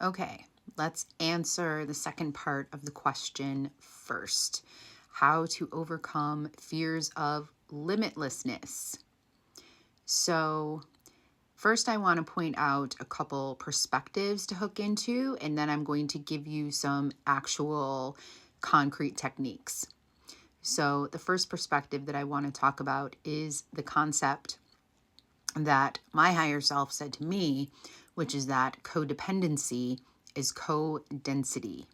Okay, let's answer the second part of the question first. How to overcome fears of limitlessness. So, first, I want to point out a couple perspectives to hook into, and then I'm going to give you some actual concrete techniques. So, the first perspective that I want to talk about is the concept that my higher self said to me, which is that codependency is co-density.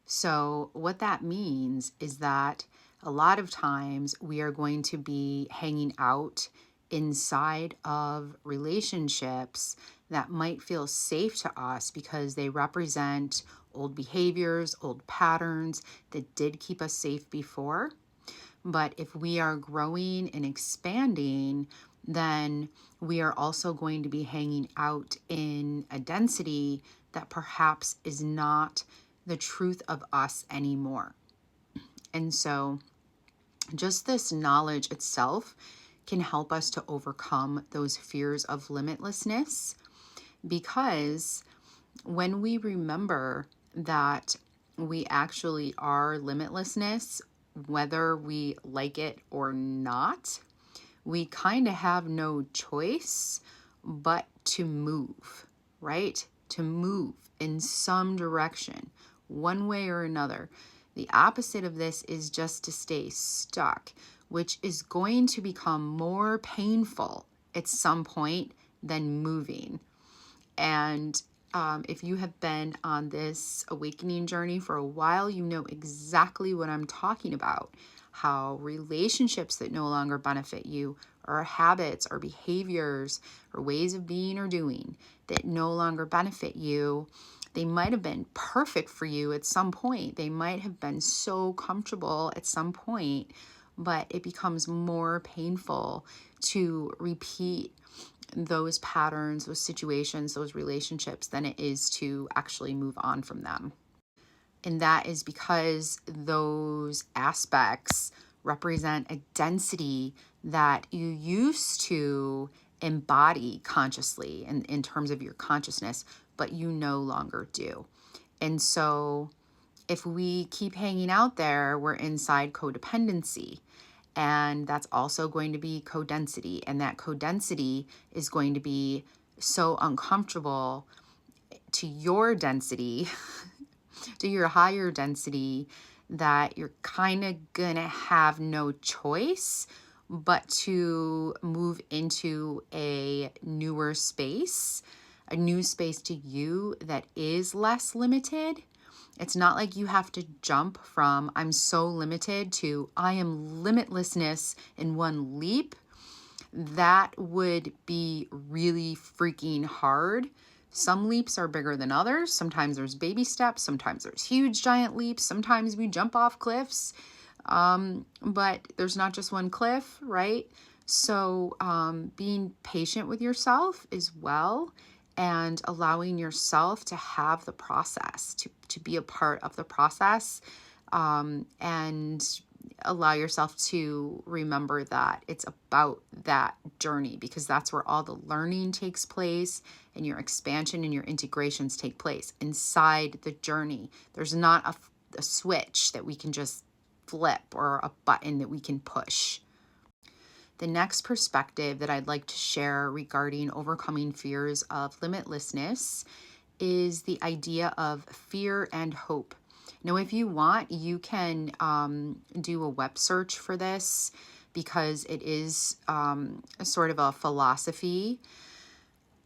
So, what that means is that a lot of times we are going to be hanging out inside of relationships that might feel safe to us because they represent old behaviors, old patterns that did keep us safe before. But if we are growing and expanding, then we are also going to be hanging out in a density that perhaps is not the truth of us anymore. And so just this knowledge itself can help us to overcome those fears of limitlessness, because when we remember that we actually are limitlessness, whether we like it or not, we kind of have no choice but to move, right? To move in some direction, one way or another. The opposite of this is just to stay stuck, which is going to become more painful at some point than moving. And if you have been on this awakening journey for a while, you know exactly what I'm talking about. How relationships that no longer benefit you, or habits or behaviors or ways of being or doing that no longer benefit you, they might have been perfect for you at some point. They might have been so comfortable at some point, but it becomes more painful to repeat those patterns, those situations, those relationships than it is to actually move on from them. And that is because those aspects represent a density that you used to embody consciously in terms of your consciousness, but you no longer do. And so if we keep hanging out there, we're inside codependency. And that's also going to be codensity. And that codensity is going to be so uncomfortable to your density, to your higher density, that you're kind of going to have no choice but to move into a newer space, a new space to you that is less limited. It's not like you have to jump from I'm so limited to I am limitlessness in one leap. That would be really freaking hard. Some leaps are bigger than others. Sometimes there's baby steps. Sometimes there's huge giant leaps. Sometimes we jump off cliffs. But there's not just one cliff, right? So being patient with yourself as well, and allowing yourself to have the process, to be a part of the process, and allow yourself to remember that it's about that journey, because that's where all the learning takes place and your expansion and your integrations take place inside the journey. There's not a switch that we can just flip or a button that we can push. The next perspective that I'd like to share regarding overcoming fears of limitlessness is the idea of fear and hope. Now, if you want, you can do a web search for this, because it is a sort of a philosophy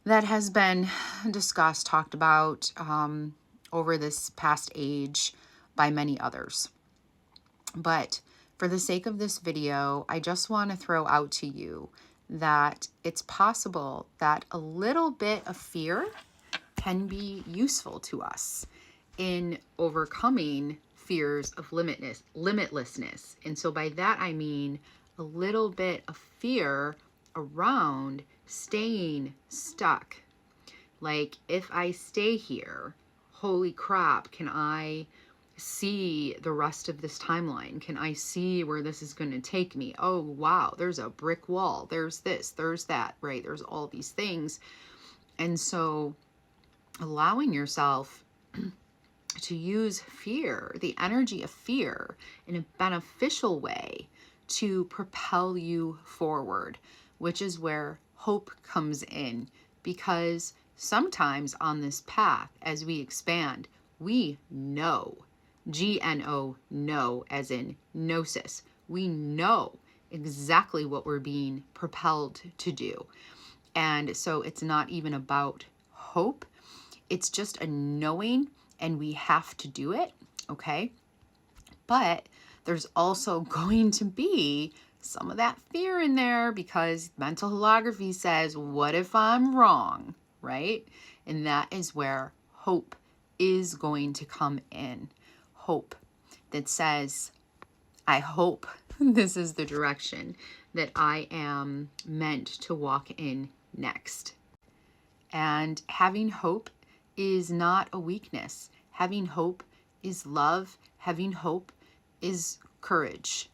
that has been discussed, talked about over this past age by many others. But for the sake of this video, I just want to throw out to you that it's possible that a little bit of fear can be useful to us in overcoming fears of limitlessness. And so by that, I mean a little bit of fear around staying stuck. Like, if I stay here, holy crap, can I see the rest of this timeline? Can I see where this is going to take me? Oh, wow, there's a brick wall. There's this, there's that, right? There's all these things. And so allowing yourself to use fear, the energy of fear, in a beneficial way to propel you forward, which is where hope comes in. Because sometimes on this path, as we expand, we know, GNO, know, as in gnosis, we know exactly what we're being propelled to do. And so it's not even about hope, it's just a knowing, and we have to do it, okay? But there's also going to be some of that fear in there, because mental holography says, what if I'm wrong, right? And that is where hope is going to come in. Hope that says, I hope this is the direction that I am meant to walk in next. And having hope is not a weakness. Having hope is love. Having hope is courage.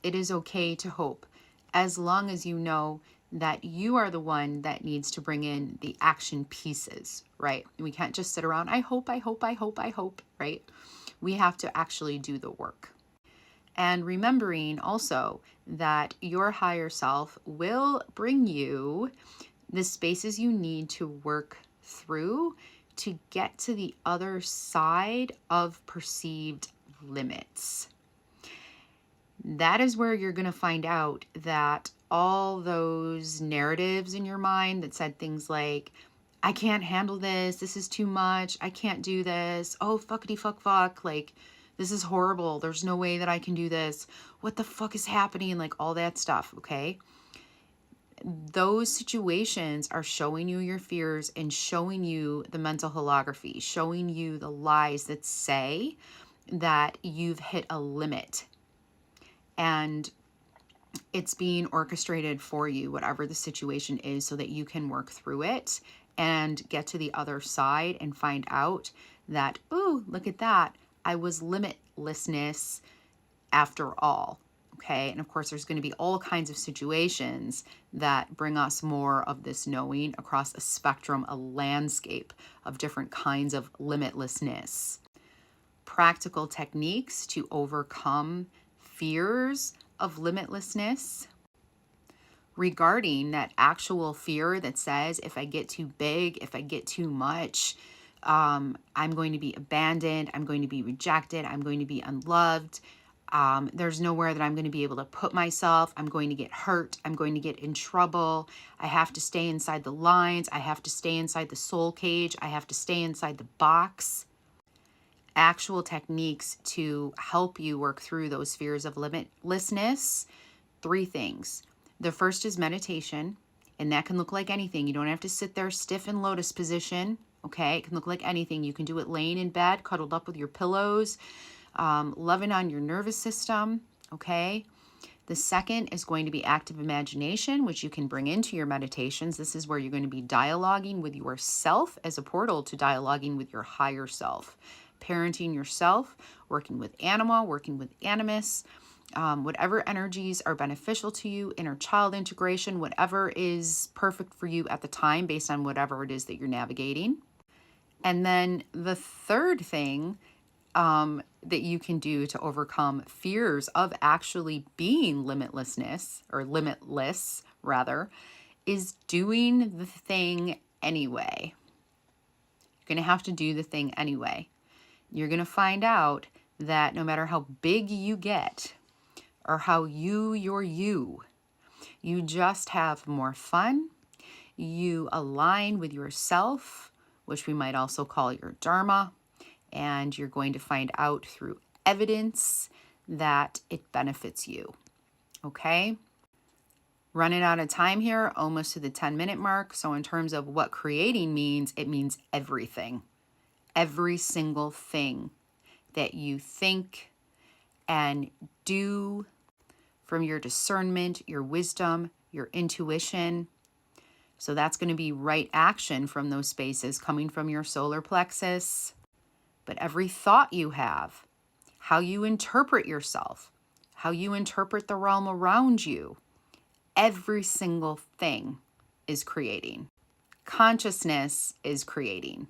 It is okay to hope, as long as you know that you are the one that needs to bring in the action pieces, right? We can't just sit around, I hope, I hope, I hope, I hope, right? We have to actually do the work. And remembering also that your higher self will bring you the spaces you need to work through to get to the other side of perceived limits. That is where you're going to find out that all those narratives in your mind that said things like, I can't handle this, this is too much, I can't do this, oh, fuckity fuck, like, this is horrible, there's no way that I can do this, what the fuck is happening, like all that stuff, okay? Those situations are showing you your fears and showing you the mental holography, showing you the lies that say that you've hit a limit. And it's being orchestrated for you, whatever the situation is, so that you can work through it and get to the other side and find out that, ooh, look at that, I was limitlessness after all. Okay. And of course, there's going to be all kinds of situations that bring us more of this knowing across a spectrum, a landscape of different kinds of limitlessness. Practical techniques to overcome fears of limitlessness. Regarding that actual fear that says, if I get too big, if I get too much, I'm going to be abandoned, I'm going to be rejected, I'm going to be unloved. There's nowhere that I'm going to be able to put myself. I'm going to get hurt. I'm going to get in trouble. I have to stay inside the lines. I have to stay inside the soul cage. I have to stay inside the box. Actual techniques to help you work through those fears of limitlessness. 3 things. The first is meditation, and that can look like anything. You don't have to sit there stiff in lotus position. Okay, it can look like anything. You can do it laying in bed, cuddled up with your pillows, loving on your nervous system, okay? The second is going to be active imagination, which you can bring into your meditations. This is where you're going to be dialoguing with yourself as a portal to dialoguing with your higher self. Parenting yourself, working with anima, working with animus, whatever energies are beneficial to you, inner child integration, whatever is perfect for you at the time based on whatever it is that you're navigating. And then the third thing that you can do to overcome fears of actually being limitlessness, or limitless rather, is doing the thing anyway. You're going to have to do the thing anyway. You're going to find out that no matter how big you get or how you're you just have more fun. You align with yourself, which we might also call your dharma. And you're going to find out through evidence that it benefits you. Okay? Running out of time here, almost to the 10-minute mark. So in terms of what creating means, it means everything. Every single thing that you think and do from your discernment, your wisdom, your intuition. So that's going to be right action from those spaces coming from your solar plexus. But every thought you have, how you interpret yourself, how you interpret the realm around you, every single thing is creating. Consciousness is creating.